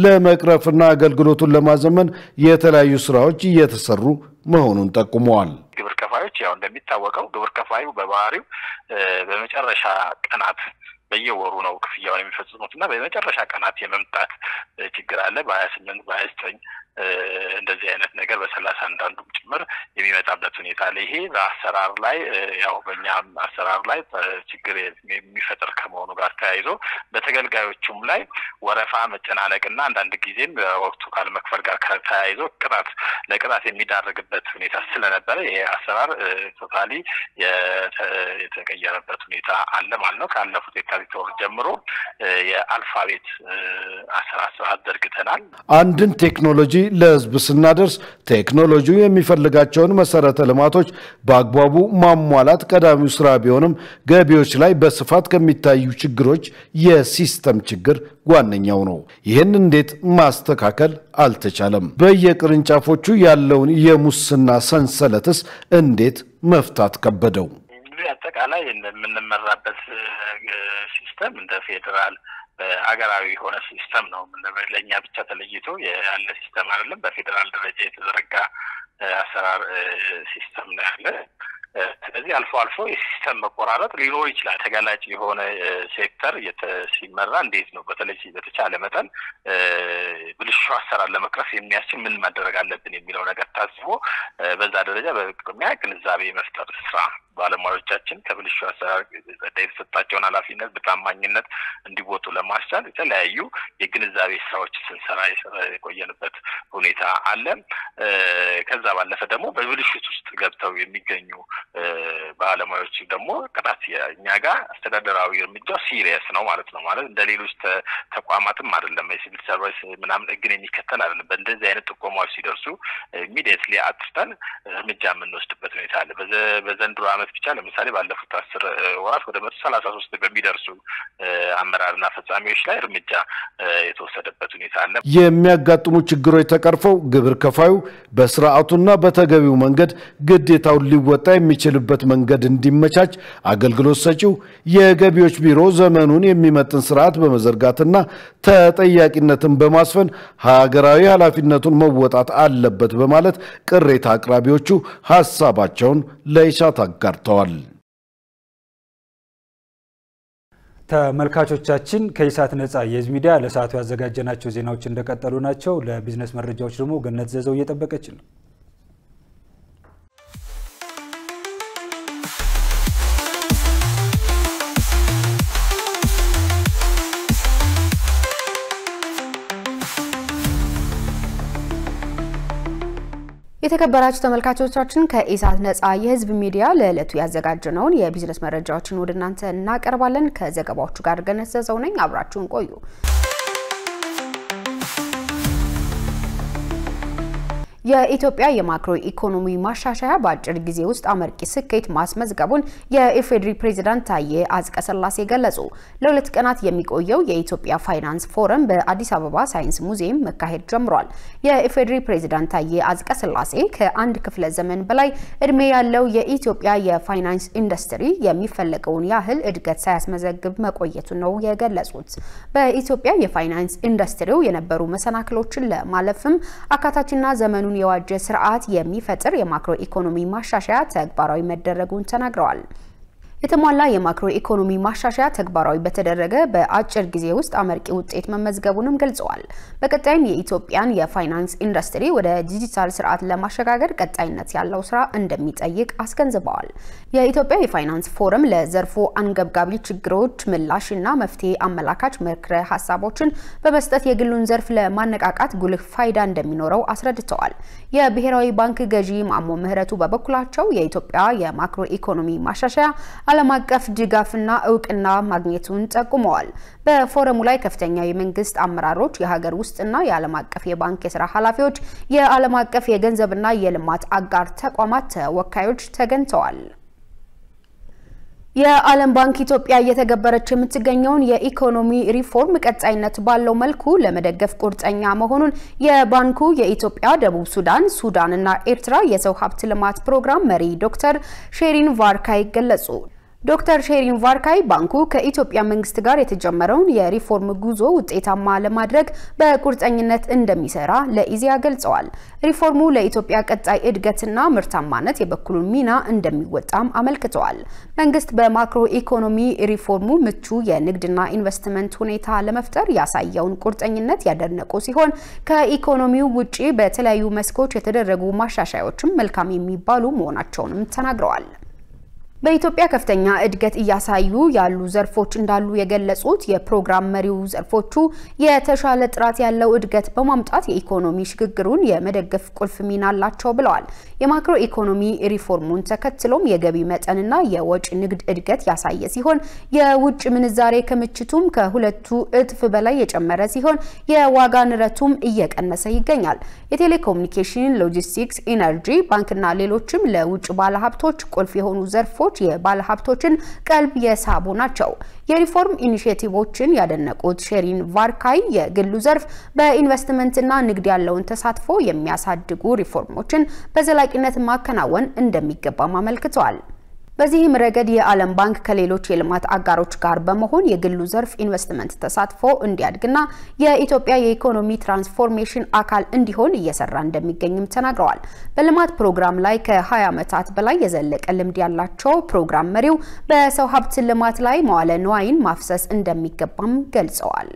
ለመቅረፍና አገልግሎቱን ለማዘመን የተለያዩ ስራዎች እየተሰሩ መሆኑን ጠቁመዋል። ግብር ከፋዮች ያው እንደሚታወቀው ግብር ከፋዩ በባህሪው በመጨረሻ ቀናት በየወሩ ነው ክፍያውን የሚፈጽሙትና በመጨረሻ ቀናት የመምጣት ችግር አለ። በ28 በ29 እንደዚህ አይነት ነገር በ30 አንዳንዱም ጭምር የሚመጣበት ሁኔታ አለ። ይሄ በአሰራር ላይ ያው በእኛ አሰራር ላይ ችግር የሚፈጥር ከመሆኑ ጋር ተያይዞ በተገልጋዮቹም ላይ ወረፋ መጨናነቅና አንዳንድ ጊዜም ወቅቱ ካልመክፈል ጋር ተያይዞ ለቅጣት የሚዳረግበት ሁኔታ ስለነበረ ይሄ አሰራር ቶታሊ የተቀየረበት ሁኔታ አለ ማለት ነው። ካለፉት የካቲት ወር ጀምሮ የአልፋቤት አሰራር ዘርግተናል። አንድን ቴክኖሎጂ ለህዝብ ስናደርስ ቴክኖሎጂው የሚፈልጋቸውን መሰረተ ልማቶች በአግባቡ ማሟላት ቀዳሚው ስራ ቢሆንም ገቢዎች ላይ በስፋት ከሚታዩ ችግሮች የሲስተም ችግር ዋነኛው ነው። ይህን እንዴት ማስተካከል አልተቻለም? በየቅርንጫፎቹ ያለውን የሙስና ሰንሰለትስ እንዴት መፍታት ከበደው? አጠቃላይ የምንመራበት ሲስተም እንደ ፌደራል አገራዊ የሆነ ሲስተም ነው። ለኛ ብቻ ተለይቶ ያለ ሲስተም አይደለም። በፌደራል ደረጃ የተዘረጋ አሰራር ሲስተም ነው ያለ። ስለዚህ አልፎ አልፎ የሲስተም መቆራረጥ ሊኖር ይችላል። ተጋላጭ የሆነ ሴክተር ሲመራ እንዴት ነው በተለይ በተቻለ መጠን ብልሹ አሰራር ለመቅረፍ የሚያስችል ምን ማድረግ አለብን የሚለው ነገር ታስቦ በዛ ደረጃ በቅድሚያ ግንዛቤ መፍጠር ስራ ባለሙያዎቻችን ከብልሹ አሰራር የተሰጣቸውን ኃላፊነት በታማኝነት እንዲወጡ ለማስቻል የተለያዩ የግንዛቤ ስራዎች ስንሰራ የቆየንበት ሁኔታ አለ። ከዛ ባለፈ ደግሞ በብልሹት ውስጥ ገብተው የሚገኙ ባለሙያዎች ደግሞ ቅጣት እኛ ጋር አስተዳደራዊ እርምጃ ሲሪየስ ነው ማለት ነው። ማለት እንደ ሌሎች ተቋማትም አይደለም። የሲቪል ሰርቪስ ምናምን ህግን የሚከተል አይደለም። በእንደዚህ አይነት ጥቆማዎች ሲደርሱ ኢሚዲየትሊ አጥፍተን እርምጃ የምንወስድበት ሁኔታ አለ። በዘንድሮ ዓመት ብቻ ለምሳሌ ባለፉት 10 ወራት ወደ 133 በሚደርሱ አመራርና ፈጻሚዎች ላይ እርምጃ የተወሰደበት ሁኔታ አለ። የሚያጋጥሙ ችግሮች ተቀርፈው ግብር ከፋዩ በስርዓቱና በተገቢው መንገድ ግዴታውን ሊወጣ የሚችልበት መንገድ እንዲመቻች አገልግሎት ሰጪው የገቢዎች ቢሮ ዘመኑን የሚመጥን ስርዓት በመዘርጋትና ተጠያቂነትን በማስፈን ሀገራዊ ኃላፊነቱን መወጣት አለበት በማለት ቅሬታ አቅራቢዎቹ ሐሳባቸውን ለኢሳት አጋርተዋል። ተመልካቾቻችን ከኢሳት ነጻ የህዝብ ሚዲያ ለሰዓቱ ያዘጋጀናቸው ዜናዎች እንደቀጠሉ ናቸው። ለቢዝነስ መረጃዎች ደግሞ ገነት ዘዘው እየጠበቀች ነው። የተከበራችሁ ተመልካቾቻችን ከኢሳት ነጻ የህዝብ ሚዲያ ለዕለቱ ያዘጋጀነውን የቢዝነስ መረጃዎችን ወደ እናንተ እናቀርባለን። ከዘገባዎቹ ጋር ገነት ዘዘው ነኝ። አብራችሁን ቆዩ። የኢትዮጵያ የማክሮ ኢኮኖሚ ማሻሻያ በአጭር ጊዜ ውስጥ አመርቂ ስኬት ማስመዝገቡን የኢፌዴሪ ፕሬዝዳንት ታዬ አጽቀሥላሴ ገለጹ። ለሁለት ቀናት የሚቆየው የኢትዮጵያ ፋይናንስ ፎረም በአዲስ አበባ ሳይንስ ሙዚየም መካሄድ ጀምሯል። የኢፌዴሪ ፕሬዝዳንት ታዬ አጽቀሥላሴ ከአንድ ክፍለ ዘመን በላይ እድሜ ያለው የኢትዮጵያ የፋይናንስ ኢንዱስትሪ የሚፈለገውን ያህል እድገት ሳያስመዘግብ መቆየቱን ነው የገለጹት። በኢትዮጵያ የፋይናንስ ኢንዱስትሪው የነበሩ መሰናክሎችን ለማለፍም አካታችና ዘመኑን የዋጀ ስርዓት የሚፈጥር የማክሮ ኢኮኖሚ ማሻሻያ ተግባራዊ መደረጉን ተናግረዋል። የተሟላ የማክሮ ኢኮኖሚ ማሻሻያ ተግባራዊ በተደረገ በአጭር ጊዜ ውስጥ አመርቂ ውጤት መመዝገቡንም ገልጸዋል። በቀጣይም የኢትዮጵያን የፋይናንስ ኢንዱስትሪ ወደ ዲጂታል ስርዓት ለማሸጋገር ቀጣይነት ያለው ስራ እንደሚጠይቅ አስገንዝበዋል። የኢትዮጵያ የፋይናንስ ፎረም ለዘርፉ አንገብጋቢ ችግሮች ምላሽና መፍትሄ አመላካች ምክረ ሀሳቦችን በመስጠት የግሉን ዘርፍ ለማነቃቃት ጉልህ ፋይዳ እንደሚኖረው አስረድተዋል። የብሔራዊ ባንክ ገዢ ማሞ ምህረቱ በበኩላቸው የኢትዮጵያ የማክሮ ኢኮኖሚ ማሻሻያ ዓለም አቀፍ ድጋፍና እውቅና ማግኘቱን ጠቁመዋል። በፎረሙ ላይ ከፍተኛ የመንግስት አመራሮች፣ የሀገር ውስጥና የዓለም አቀፍ የባንክ የሥራ ኃላፊዎች፣ የዓለም አቀፍ የገንዘብና የልማት አጋር ተቋማት ተወካዮች ተገኝተዋል። የዓለም ባንክ ኢትዮጵያ እየተገበረች የምትገኘውን የኢኮኖሚ ሪፎርም ቀጣይነት ባለው መልኩ ለመደገፍ ቁርጠኛ መሆኑን የባንኩ የኢትዮጵያ፣ ደቡብ ሱዳን፣ ሱዳንና ኤርትራ የሰው ሀብት ልማት ፕሮግራም መሪ ዶክተር ሼሪን ቫርካይ ገለጹ። ዶክተር ሼሪን ቫርካይ ባንኩ ከኢትዮጵያ መንግስት ጋር የተጀመረውን የሪፎርም ጉዞ ውጤታማ ለማድረግ በቁርጠኝነት እንደሚሰራ ለኢዜአ ገልጸዋል። ሪፎርሙ ለኢትዮጵያ ቀጣይ እድገትና ምርታማነት የበኩሉን ሚና እንደሚወጣም አመልክተዋል። መንግስት በማክሮ ኢኮኖሚ ሪፎርሙ ምቹ የንግድና ኢንቨስትመንት ሁኔታ ለመፍጠር ያሳየውን ቁርጠኝነት ያደነቁ ሲሆን ከኢኮኖሚው ውጪ በተለያዩ መስኮች የተደረጉ ማሻሻያዎችም መልካም የሚባሉ መሆናቸውንም ተናግረዋል። በኢትዮጵያ ከፍተኛ እድገት እያሳዩ ያሉ ዘርፎች እንዳሉ የገለጹት የፕሮግራም መሪው ዘርፎቹ የተሻለ ጥራት ያለው እድገት በማምጣት የኢኮኖሚ ሽግግሩን የመደገፍ ቁልፍ ሚና አላቸው ብለዋል። የማክሮ ኢኮኖሚ ሪፎርሙን ተከትሎም የገቢ መጠንና የወጪ ንግድ እድገት ያሳየ ሲሆን የውጭ ምንዛሬ ክምችቱም ከሁለቱ እጥፍ በላይ የጨመረ ሲሆን የዋጋ ንረቱም እየቀነሰ ይገኛል። የቴሌኮሙኒኬሽን፣ ሎጂስቲክስ፣ ኢነርጂ፣ ባንክና ሌሎችም ለውጭ ባለሀብቶች ቁልፍ የሆኑ ዘርፎች የባለሀብቶችን ቀልብ የሳቡ ናቸው። የሪፎርም ኢኒሼቲቮችን ያደነቁት ሼሪን ቫርካይ የግሉ ዘርፍ በኢንቨስትመንትና ንግድ ያለውን ተሳትፎ የሚያሳድጉ ሪፎርሞችን በዘላቂነት ማከናወን እንደሚገባም አመልክተዋል። በዚህም ረገድ የዓለም ባንክ ከሌሎች የልማት አጋሮች ጋር በመሆን የግሉ ዘርፍ ኢንቨስትመንት ተሳትፎ እንዲያድግና የኢትዮጵያ የኢኮኖሚ ትራንስፎርሜሽን አካል እንዲሆን እየሰራ እንደሚገኝም ተናግረዋል። በልማት ፕሮግራም ላይ ከ20 ዓመታት በላይ የዘለቀ ልምድ ያላቸው ፕሮግራም መሪው በሰው ሀብት ልማት ላይ መዋለ ንዋይን ማፍሰስ እንደሚገባም ገልጸዋል።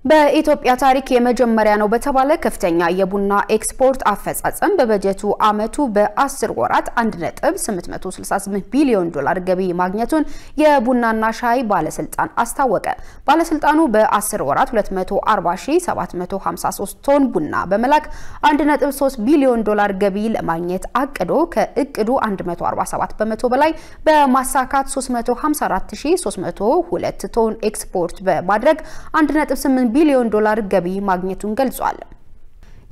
በኢትዮጵያ ታሪክ የመጀመሪያ ነው በተባለ ከፍተኛ የቡና ኤክስፖርት አፈጻጸም በበጀቱ ዓመቱ በ10 ወራት 1.868 ቢሊዮን ዶላር ገቢ ማግኘቱን የቡናና ሻይ ባለስልጣን አስታወቀ። ባለስልጣኑ በ10 ወራት 240753 ቶን ቡና በመላክ 1.3 ቢሊዮን ዶላር ገቢ ለማግኘት አቅዶ ከእቅዱ 147 በመቶ በላይ በማሳካት 354302 ቶን ኤክስፖርት በማድረግ 1.8 ቢሊዮን ዶላር ገቢ ማግኘቱን ገልጿል።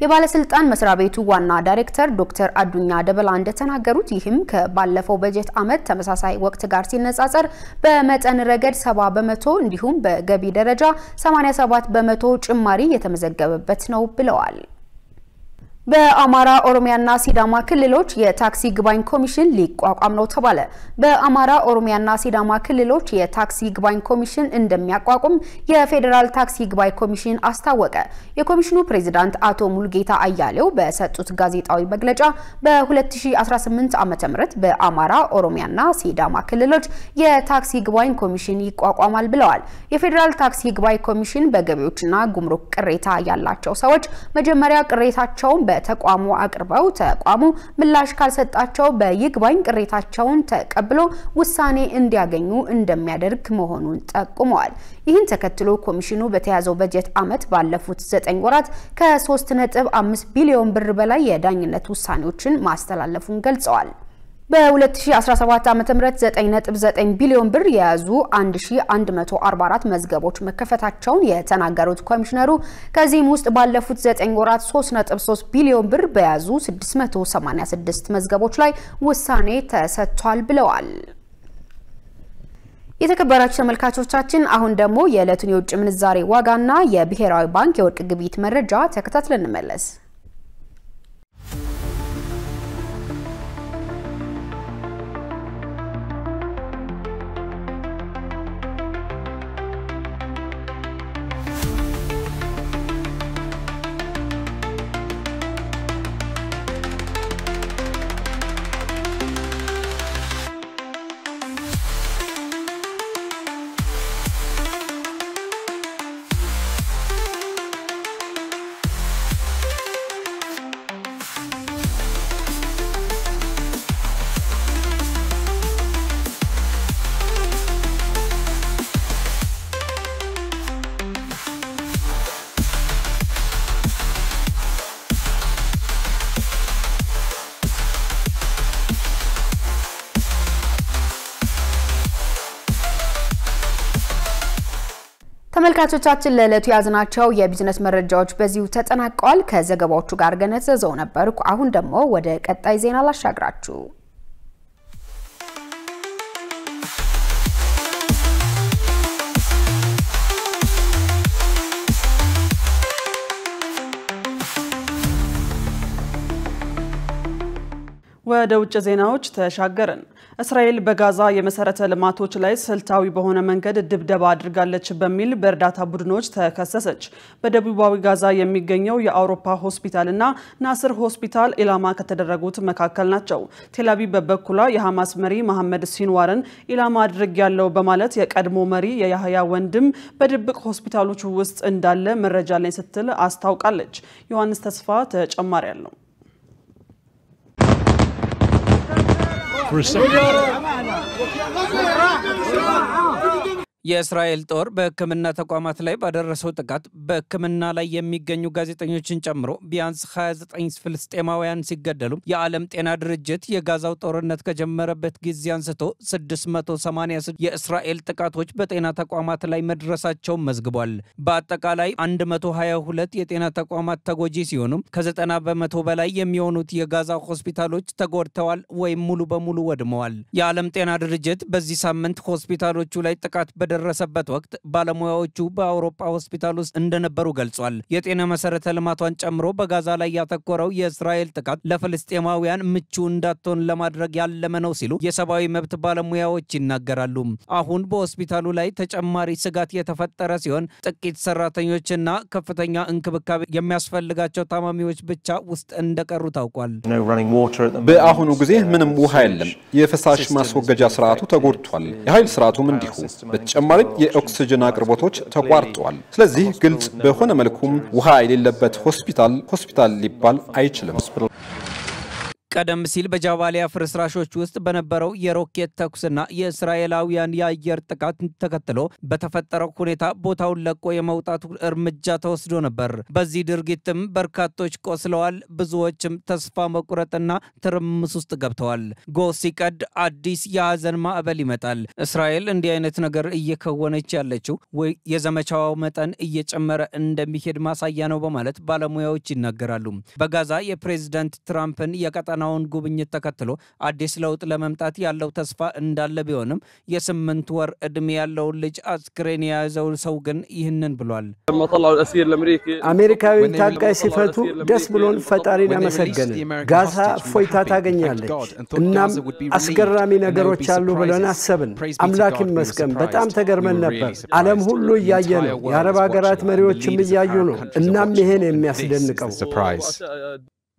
የባለስልጣን መስሪያ ቤቱ ዋና ዳይሬክተር ዶክተር አዱኛ ደበላ እንደተናገሩት ይህም ከባለፈው በጀት ዓመት ተመሳሳይ ወቅት ጋር ሲነጻጸር በመጠን ረገድ 70 በመቶ እንዲሁም በገቢ ደረጃ 87 በመቶ ጭማሪ የተመዘገበበት ነው ብለዋል። በአማራ ኦሮሚያና ሲዳማ ክልሎች የታክሲ ግባኝ ኮሚሽን ሊቋቋም ነው ተባለ። በአማራ ኦሮሚያና ሲዳማ ክልሎች የታክሲ ግባኝ ኮሚሽን እንደሚያቋቁም የፌዴራል ታክሲ ግባኝ ኮሚሽን አስታወቀ። የኮሚሽኑ ፕሬዝዳንት አቶ ሙልጌታ አያሌው በሰጡት ጋዜጣዊ መግለጫ በ2018 ዓ.ም በአማራ ኦሮሚያና ሲዳማ ክልሎች የታክሲ ግባኝ ኮሚሽን ይቋቋማል ብለዋል። የፌዴራል ታክሲ ግባኝ ኮሚሽን በገቢዎችና ጉምሩክ ቅሬታ ያላቸው ሰዎች መጀመሪያ ቅሬታቸውን በተቋሙ አቅርበው ተቋሙ ምላሽ ካልሰጣቸው በይግባኝ ቅሬታቸውን ተቀብሎ ውሳኔ እንዲያገኙ እንደሚያደርግ መሆኑን ጠቁመዋል። ይህን ተከትሎ ኮሚሽኑ በተያዘው በጀት ዓመት ባለፉት 9 ወራት ከ3.5 ቢሊዮን ብር በላይ የዳኝነት ውሳኔዎችን ማስተላለፉን ገልጸዋል። በ2017 ዓ.ም 9.9 ቢሊዮን ብር የያዙ 1144 መዝገቦች መከፈታቸውን የተናገሩት ኮሚሽነሩ ከዚህም ውስጥ ባለፉት 9 ወራት 3.3 ቢሊዮን ብር በያዙ 686 መዝገቦች ላይ ውሳኔ ተሰጥቷል ብለዋል። የተከበራችሁ ተመልካቾቻችን አሁን ደግሞ የዕለቱን የውጭ ምንዛሬ ዋጋና የብሔራዊ ባንክ የወርቅ ግብይት መረጃ ተከታትለን እንመለስ። ተመልካቾቻችን ለዕለቱ ያዝናቸው የቢዝነስ መረጃዎች በዚሁ ተጠናቀዋል። ከዘገባዎቹ ጋር ገነት ዘዘው ነበርኩ። አሁን ደግሞ ወደ ቀጣይ ዜና ላሻግራችሁ። ወደ ውጭ ዜናዎች ተሻገርን። እስራኤል በጋዛ የመሰረተ ልማቶች ላይ ስልታዊ በሆነ መንገድ ድብደባ አድርጋለች በሚል በእርዳታ ቡድኖች ተከሰሰች። በደቡባዊ ጋዛ የሚገኘው የአውሮፓ ሆስፒታልና ናስር ሆስፒታል ኢላማ ከተደረጉት መካከል ናቸው። ቴልአቪቭ በበኩሏ የሐማስ መሪ መሐመድ ሲንዋርን ኢላማ አድርጋለሁ በማለት የቀድሞ መሪ የያህያ ወንድም በድብቅ ሆስፒታሎች ውስጥ እንዳለ መረጃ ላይ ስትል አስታውቃለች። ዮሐንስ ተስፋ ተጨማሪ ያለው የእስራኤል ጦር በሕክምና ተቋማት ላይ ባደረሰው ጥቃት በሕክምና ላይ የሚገኙ ጋዜጠኞችን ጨምሮ ቢያንስ 29 ፍልስጤማውያን ሲገደሉ የዓለም ጤና ድርጅት የጋዛው ጦርነት ከጀመረበት ጊዜ አንስቶ 686 የእስራኤል ጥቃቶች በጤና ተቋማት ላይ መድረሳቸውን መዝግቧል። በአጠቃላይ 122 የጤና ተቋማት ተጎጂ ሲሆኑ ከ90 በመቶ በላይ የሚሆኑት የጋዛ ሆስፒታሎች ተጎድተዋል ወይም ሙሉ በሙሉ ወድመዋል። የዓለም ጤና ድርጅት በዚህ ሳምንት ሆስፒታሎቹ ላይ ጥቃት በደረሰበት ወቅት ባለሙያዎቹ በአውሮፓ ሆስፒታል ውስጥ እንደነበሩ ገልጿል። የጤና መሰረተ ልማቷን ጨምሮ በጋዛ ላይ ያተኮረው የእስራኤል ጥቃት ለፍልስጤማውያን ምቹ እንዳትሆን ለማድረግ ያለመ ነው ሲሉ የሰብአዊ መብት ባለሙያዎች ይናገራሉ። አሁን በሆስፒታሉ ላይ ተጨማሪ ስጋት የተፈጠረ ሲሆን ጥቂት ሰራተኞችና ከፍተኛ እንክብካቤ የሚያስፈልጋቸው ታማሚዎች ብቻ ውስጥ እንደቀሩ ታውቋል። በአሁኑ ጊዜ ምንም ውሃ የለም። የፍሳሽ ማስወገጃ ስርዓቱ ተጎድቷል። የኃይል ስርዓቱም እንዲሁ። በተጨማሪም የኦክሲጅን አቅርቦቶች ተቋርጧል። ስለዚህ ግልጽ በሆነ መልኩም ውሃ የሌለበት ሆስፒታል ሊባል አይችልም። ቀደም ሲል በጃባሊያ ፍርስራሾች ውስጥ በነበረው የሮኬት ተኩስና የእስራኤላውያን የአየር ጥቃት ተከትሎ በተፈጠረው ሁኔታ ቦታውን ለቆ የመውጣቱ እርምጃ ተወስዶ ነበር። በዚህ ድርጊትም በርካቶች ቆስለዋል፣ ብዙዎችም ተስፋ መቁረጥና ትርምስ ውስጥ ገብተዋል። ጎህ ሲቀድ አዲስ የሐዘን ማዕበል ይመጣል። እስራኤል እንዲህ አይነት ነገር እየከወነች ያለችው የዘመቻው መጠን እየጨመረ እንደሚሄድ ማሳያ ነው በማለት ባለሙያዎች ይናገራሉ። በጋዛ የፕሬዝዳንት ትራምፕን የቀጠናውን ጉብኝት ተከትሎ አዲስ ለውጥ ለመምጣት ያለው ተስፋ እንዳለ ቢሆንም የ8 ወር ዕድሜ ያለው ልጅ አስክሬን የያዘው ሰው ግን ይህንን ብሏል። አሜሪካዊ ታጋይ ሲፈቱ ደስ ብሎን ፈጣሪን አመሰገንን። ጋዛ ፎይታ ታገኛለች። እናም አስገራሚ ነገሮች አሉ ብለን አሰብን። አምላክ ይመስገን በጣም ተገርመን ነበር። ዓለም ሁሉ እያየ ነው። የአረብ ሀገራት መሪዎችም እያዩ ነው። እናም ይሄን የሚያስደንቀው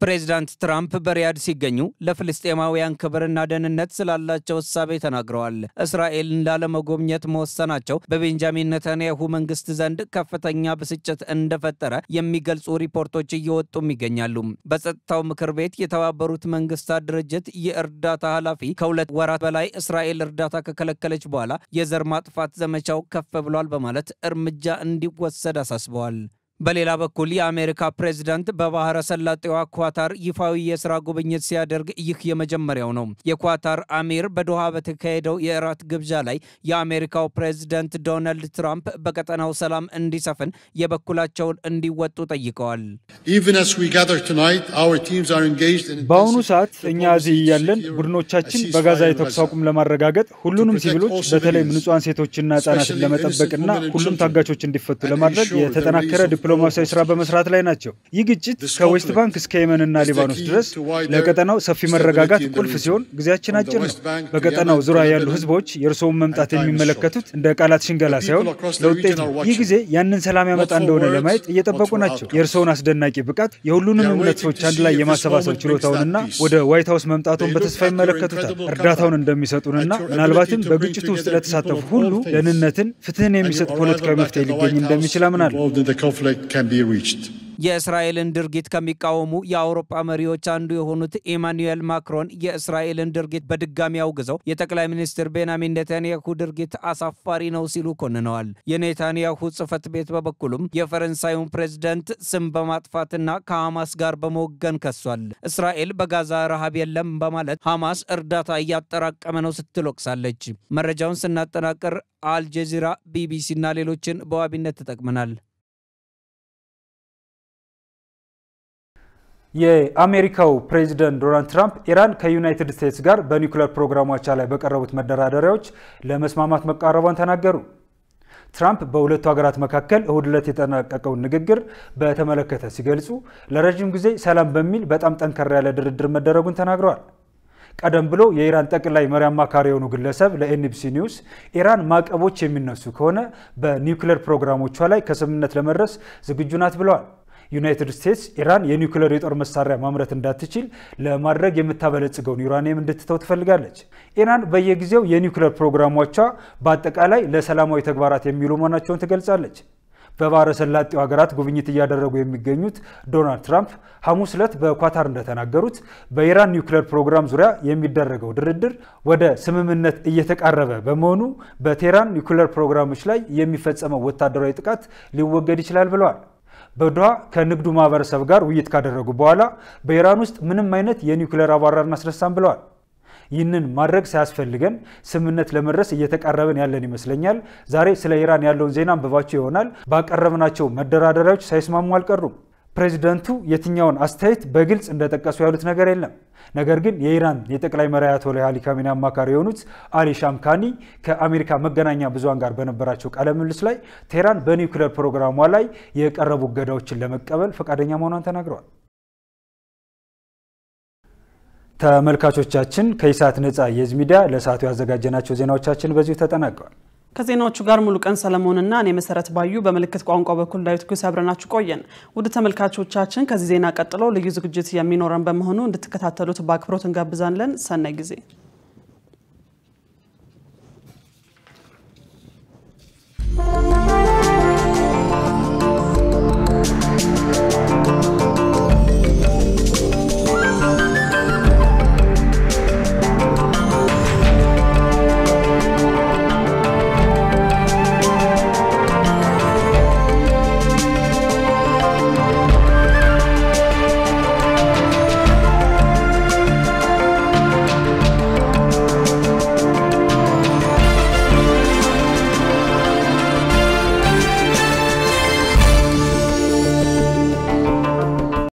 ፕሬዝዳንት ትራምፕ በሪያድ ሲገኙ ለፍልስጤማውያን ክብርና ደህንነት ስላላቸው እሳቤ ተናግረዋል። እስራኤልን ላለመጎብኘት መወሰናቸው በቤንጃሚን ኔታንያሁ መንግስት ዘንድ ከፍተኛ ብስጭት እንደፈጠረ የሚገልጹ ሪፖርቶች እየወጡም ይገኛሉ። በጸጥታው ምክር ቤት የተባበሩት መንግስታት ድርጅት የእርዳታ ኃላፊ ከ2 ወራት በላይ እስራኤል እርዳታ ከከለከለች በኋላ የዘር ማጥፋት ዘመቻው ከፍ ብሏል በማለት እርምጃ እንዲወሰድ አሳስበዋል። በሌላ በኩል የአሜሪካ ፕሬዝዳንት በባህረ ሰላጤዋ ኳታር ይፋዊ የሥራ ጉብኝት ሲያደርግ ይህ የመጀመሪያው ነው። የኳታር አሚር በዶሃ በተካሄደው የእራት ግብዣ ላይ የአሜሪካው ፕሬዝዳንት ዶናልድ ትራምፕ በቀጠናው ሰላም እንዲሰፍን የበኩላቸውን እንዲወጡ ጠይቀዋል። በአሁኑ ሰዓት እኛ እዚህ ያለን ቡድኖቻችን በጋዛ የተኩስ አቁም ለማረጋገጥ ሁሉንም ሲቪሎች በተለይም ንጹሃን ሴቶችና ህጻናትን ለመጠበቅና ሁሉም ታጋቾች እንዲፈቱ ለማድረግ የተጠናከረ ዲፕሎማሲያዊ ስራ በመስራት ላይ ናቸው። ይህ ግጭት ከዌስት ባንክ እስከ የመንና ሊባኖስ ድረስ ለቀጠናው ሰፊ መረጋጋት ቁልፍ ሲሆን ጊዜያችን አጭር ነው። በቀጠናው ዙሪያ ያሉ ህዝቦች የእርስዎን መምጣት የሚመለከቱት እንደ ቃላት ሽንገላ ሳይሆን ለውጤት ነው። ይህ ጊዜ ያንን ሰላም ያመጣ እንደሆነ ለማየት እየጠበቁ ናቸው። የእርስዎን አስደናቂ ብቃት፣ የሁሉንም እምነት ሰዎች አንድ ላይ የማሰባሰብ ችሎታውንና ወደ ዋይት ሀውስ መምጣቱን በተስፋ ይመለከቱታል። እርዳታውን እንደሚሰጡንና ምናልባትም በግጭቱ ውስጥ ለተሳተፉ ሁሉ ደህንነትን፣ ፍትህን የሚሰጥ ፖለቲካዊ መፍትሄ ሊገኝ እንደሚችል አምናለሁ። Can be reached. የእስራኤልን ድርጊት ከሚቃወሙ የአውሮፓ መሪዎች አንዱ የሆኑት ኢማኑኤል ማክሮን የእስራኤልን ድርጊት በድጋሚ አውግዘው የጠቅላይ ሚኒስትር ቤንያሚን ኔታንያሁ ድርጊት አሳፋሪ ነው ሲሉ ኮንነዋል። የኔታንያሁ ጽሕፈት ቤት በበኩሉም የፈረንሳዩን ፕሬዝዳንት ስም በማጥፋትና ከሐማስ ጋር በመወገን ከሷል። እስራኤል በጋዛ ረሃብ የለም በማለት ሐማስ እርዳታ እያጠራቀመ ነው ስትል ወቅሳለች። መረጃውን ስናጠናቀር አልጀዚራ፣ ቢቢሲ እና ሌሎችን በዋቢነት ተጠቅመናል። የአሜሪካው ፕሬዝዳንት ዶናልድ ትራምፕ ኢራን ከዩናይትድ ስቴትስ ጋር በኒውክሌር ፕሮግራሞቿ ላይ በቀረቡት መደራደሪያዎች ለመስማማት መቃረቧን ተናገሩ። ትራምፕ በሁለቱ ሀገራት መካከል እሁድ ዕለት የተጠናቀቀውን ንግግር በተመለከተ ሲገልጹ ለረጅም ጊዜ ሰላም በሚል በጣም ጠንከር ያለ ድርድር መደረጉን ተናግረዋል። ቀደም ብሎ የኢራን ጠቅላይ መሪ አማካሪ የሆኑ ግለሰብ ለኤንቢሲ ኒውስ ኢራን ማዕቀቦች የሚነሱ ከሆነ በኒውክሌር ፕሮግራሞቿ ላይ ከስምምነት ለመድረስ ዝግጁ ናት ብለዋል። ዩናይትድ ስቴትስ ኢራን የኒውክሌር የጦር መሳሪያ ማምረት እንዳትችል ለማድረግ የምታበለጽገውን ዩራኒየም እንድትተው ትፈልጋለች። ኢራን በየጊዜው የኒውክሌር ፕሮግራሞቿ በአጠቃላይ ለሰላማዊ ተግባራት የሚውሉ መሆናቸውን ትገልጻለች። በባህረ ሰላጤው ሀገራት ጉብኝት እያደረጉ የሚገኙት ዶናልድ ትራምፕ ሐሙስ ዕለት በኳታር እንደተናገሩት በኢራን ኒውክሌር ፕሮግራም ዙሪያ የሚደረገው ድርድር ወደ ስምምነት እየተቃረበ በመሆኑ በቴህራን ኒውክሌር ፕሮግራሞች ላይ የሚፈጸመው ወታደራዊ ጥቃት ሊወገድ ይችላል ብለዋል። በዶሃ ከንግዱ ማህበረሰብ ጋር ውይይት ካደረጉ በኋላ በኢራን ውስጥ ምንም አይነት የኒውክሌር አቧራ እናስነሳም ብለዋል። ይህንን ማድረግ ሳያስፈልገን ስምምነት ለመድረስ እየተቃረበን ያለን ይመስለኛል። ዛሬ ስለ ኢራን ያለውን ዜና አንብባችሁ ይሆናል። ባቀረብናቸው መደራደሪያዎች ሳይስማሙ አልቀሩም። ፕሬዝዳንቱ የትኛውን አስተያየት በግልጽ እንደጠቀሱ ያሉት ነገር የለም። ነገር ግን የኢራን የጠቅላይ መሪ አያቶላህ አሊ ካሜኒ አማካሪ የሆኑት አሊ ሻምካኒ ከአሜሪካ መገናኛ ብዙሃን ጋር በነበራቸው ቃለ ምልልስ ላይ ቴህራን በኒውክሌር ፕሮግራሟ ላይ የቀረቡ እገዳዎችን ለመቀበል ፈቃደኛ መሆኗን ተናግረዋል። ተመልካቾቻችን ከኢሳት ነጻ የህዝብ ሚዲያ ለሰዓቱ ያዘጋጀናቸው ዜናዎቻችን በዚሁ ተጠናቀዋል። ከዜናዎቹ ጋር ሙሉ ቀን ሰለሞንና እኔ መሰረት ባዩ በመልእክት ቋንቋ በኩል ዳዊት ኩስ አብረናችሁ ቆየን። ውድ ተመልካቾቻችን ከዚህ ዜና ቀጥሎ ልዩ ዝግጅት የሚኖረን በመሆኑ እንድትከታተሉት በአክብሮት እንጋብዛለን። ሰናይ ጊዜ